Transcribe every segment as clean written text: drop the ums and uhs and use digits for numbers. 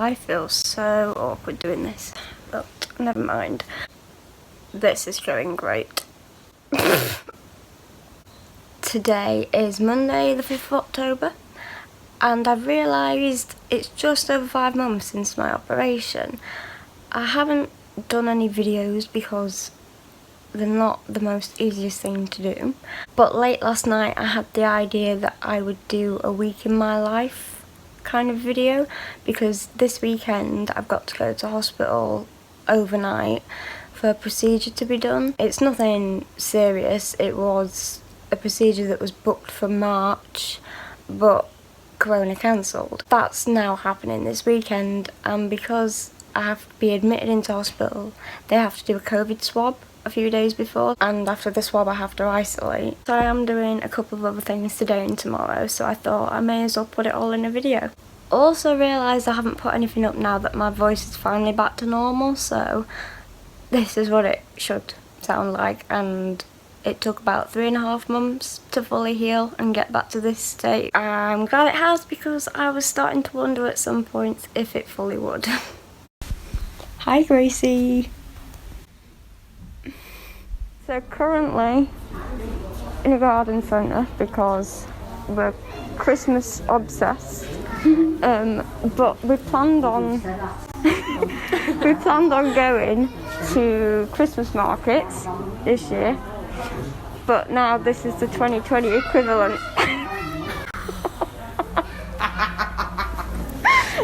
I feel so awkward doing this, but never mind. This is going great. Today is Monday the 5th of October, and I've realised it's just over 5 months since my operation. I haven't done any videos because they're not the most easiest thing to do, but late last night I had the idea that I would do a week in my life kind of video, because this weekend I've got to go to hospital overnight for a procedure to be done. It's nothing serious. It was a procedure that was booked for March, but Corona cancelled. That's now happening this weekend, and because I have to be admitted into hospital, they have to do a COVID swab a few days before, and after the swab I have to isolate. So I am doing a couple of other things today and tomorrow, so I thought I may as well put it all in a video. Also realised I haven't put anything up now that my voice is finally back to normal, so this is what it should sound like, and it took about 3.5 months to fully heal and get back to this state. I'm glad it has, because I was starting to wonder at some points if it fully would. Hi Gracie! So currently in a garden centre because we're Christmas obsessed, but we planned on going to Christmas markets this year, but now this is the 2020 equivalent.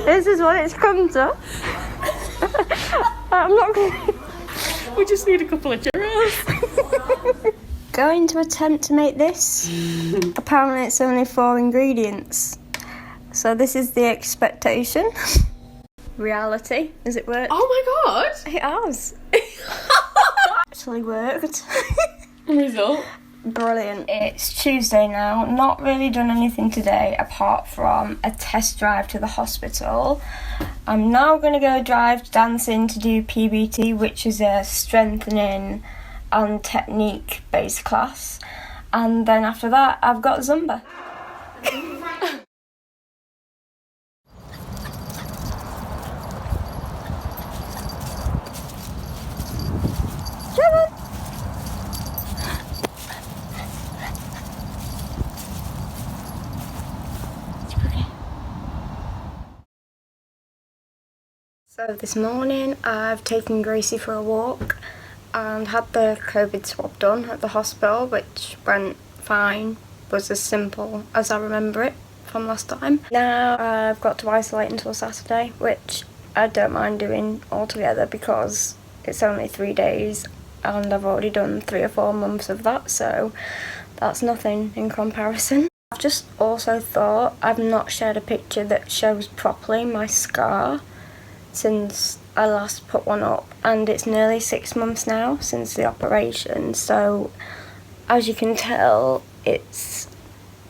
This is what it's come to. I'm not gonna... We just need a couple of churros. Going to attempt to make this. Apparently it's only 4 ingredients. So this is the expectation. Reality, has it worked? Oh my god! It has. Actually worked. Result? Brilliant. It's Tuesday now. Not really done anything today apart from a test drive to the hospital. I'm now going to go drive to dancing to do PBT, which is a strengthening and technique based class. And then after that, I've got Zumba. So this morning I've taken Gracie for a walk and had the COVID swab done at the hospital, which went fine, was as simple as I remember it from last time. Now I've got to isolate until Saturday, which I don't mind doing altogether because it's only 3 days and I've already done 3 or 4 months of that, so that's nothing in comparison. I've just also thought I've not shared a picture that shows properly my scar since I last put one up, and it's nearly 6 months now since the operation, so as you can tell it's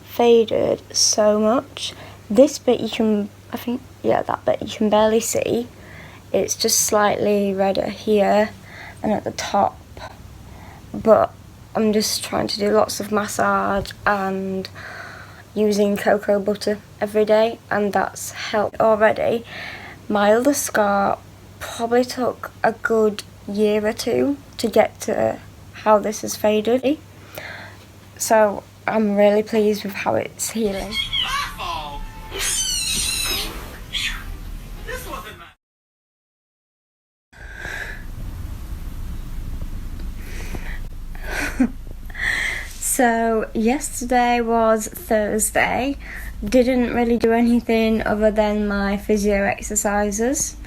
faded so much. This bit you can, I think, yeah, that bit you can barely see. It's just slightly redder here and at the top, but I'm just trying to do lots of massage and using cocoa butter every day, and that's helped already. My other scar probably took a good year or 2 to get to how this has faded. So I'm really pleased with how it's healing. So yesterday was Thursday. Didn't really do anything other than my physio exercises.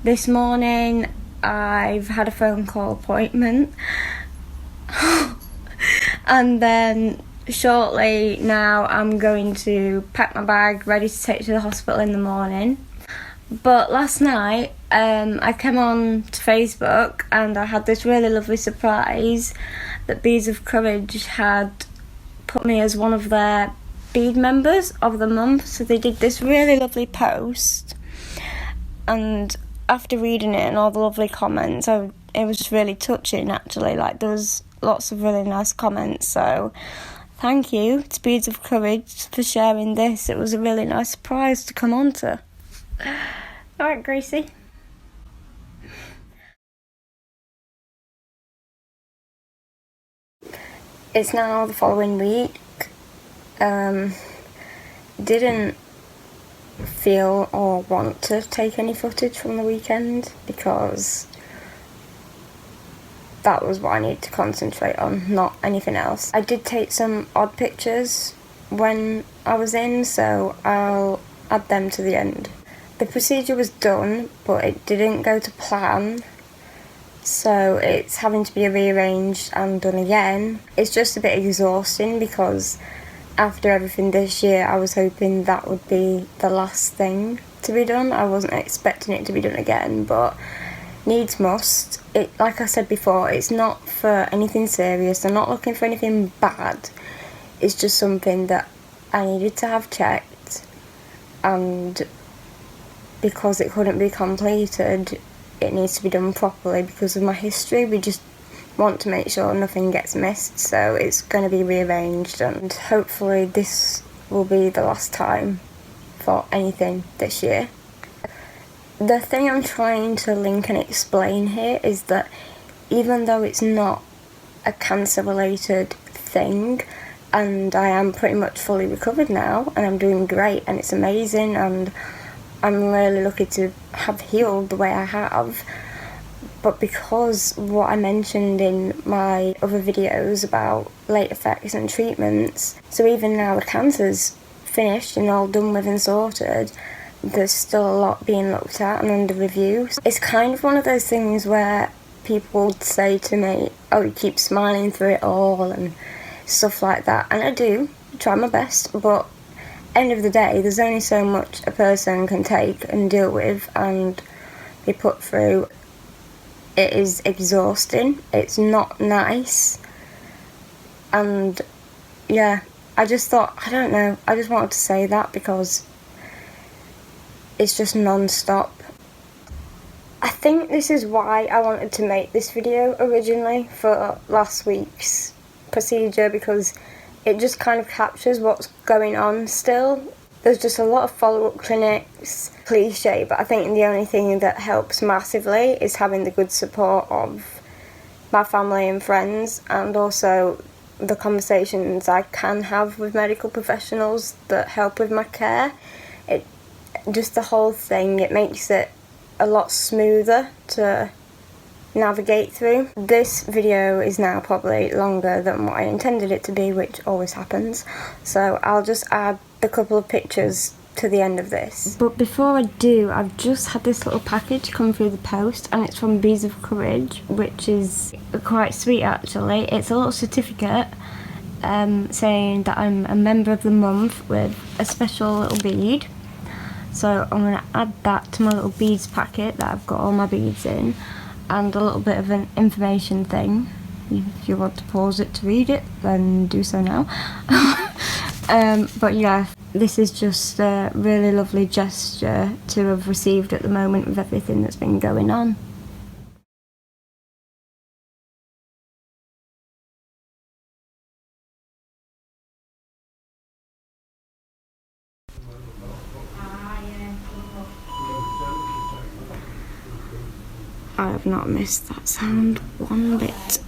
This morning I've had a phone call appointment and then shortly now I'm going to pack my bag ready to take to the hospital in the morning. But last night I came on to Facebook and I had this really lovely surprise that Beads of Courage had put me as one of their bead members of the month. So they did this really lovely post, and after reading it and all the lovely comments, it was just really touching actually. Like, there was lots of really nice comments, so thank you to Beads of Courage for sharing this. It was a really nice surprise to come on to. Alright, Gracie. It's now the following week. Didn't feel or want to take any footage from the weekend because that was what I needed to concentrate on, not anything else. I did take some odd pictures when I was in, so I'll add them to the end. The procedure was done, but it didn't go to plan, so it's having to be rearranged and done again. It's just a bit exhausting because after everything this year, I was hoping that would be the last thing to be done. I wasn't expecting it to be done again, but needs must. Like I said before, it's not for anything serious. I'm not looking for anything bad. It's just something that I needed to have checked, and because it couldn't be completed, it needs to be done properly because of my history. We just want to make sure nothing gets missed, so it's going to be rearranged, and hopefully this will be the last time for anything this year. The thing I'm trying to link and explain here is that even though it's not a cancer related thing, and I am pretty much fully recovered now and I'm doing great and it's amazing and I'm really lucky to have healed the way I have, but because what I mentioned in my other videos about late effects and treatments, so even now the cancer's finished and all done with and sorted, there's still a lot being looked at and under review. It's kind of one of those things where people would say to me, oh, you keep smiling through it all and stuff like that, and I do try my best, but end of the day there's only so much a person can take and deal with and be put through. It is exhausting, it's not nice, and yeah, I just thought, I don't know, I just wanted to say that because it's just non-stop. I think this is why I wanted to make this video originally for last week's procedure, because it just kind of captures what's going on still. There's just a lot of follow-up clinics, cliche, but I think the only thing that helps massively is having the good support of my family and friends, and also the conversations I can have with medical professionals that help with my care. Just the whole thing, it makes it a lot smoother to navigate through. This video is now probably longer than what I intended it to be, which always happens, so I'll just add a couple of pictures to the end of this. But before I do, I've just had this little package come through the post, and it's from Bees of Courage, which is quite sweet actually. It's a little certificate saying that I'm a member of the month with a special little bead. So I'm going to add that to my little beads packet that I've got all my beads in, and a little bit of an information thing. If you want to pause it to read it, then do so now. But yeah, this is just a really lovely gesture to have received at the moment with everything that's been going on. I have not missed that sound one bit.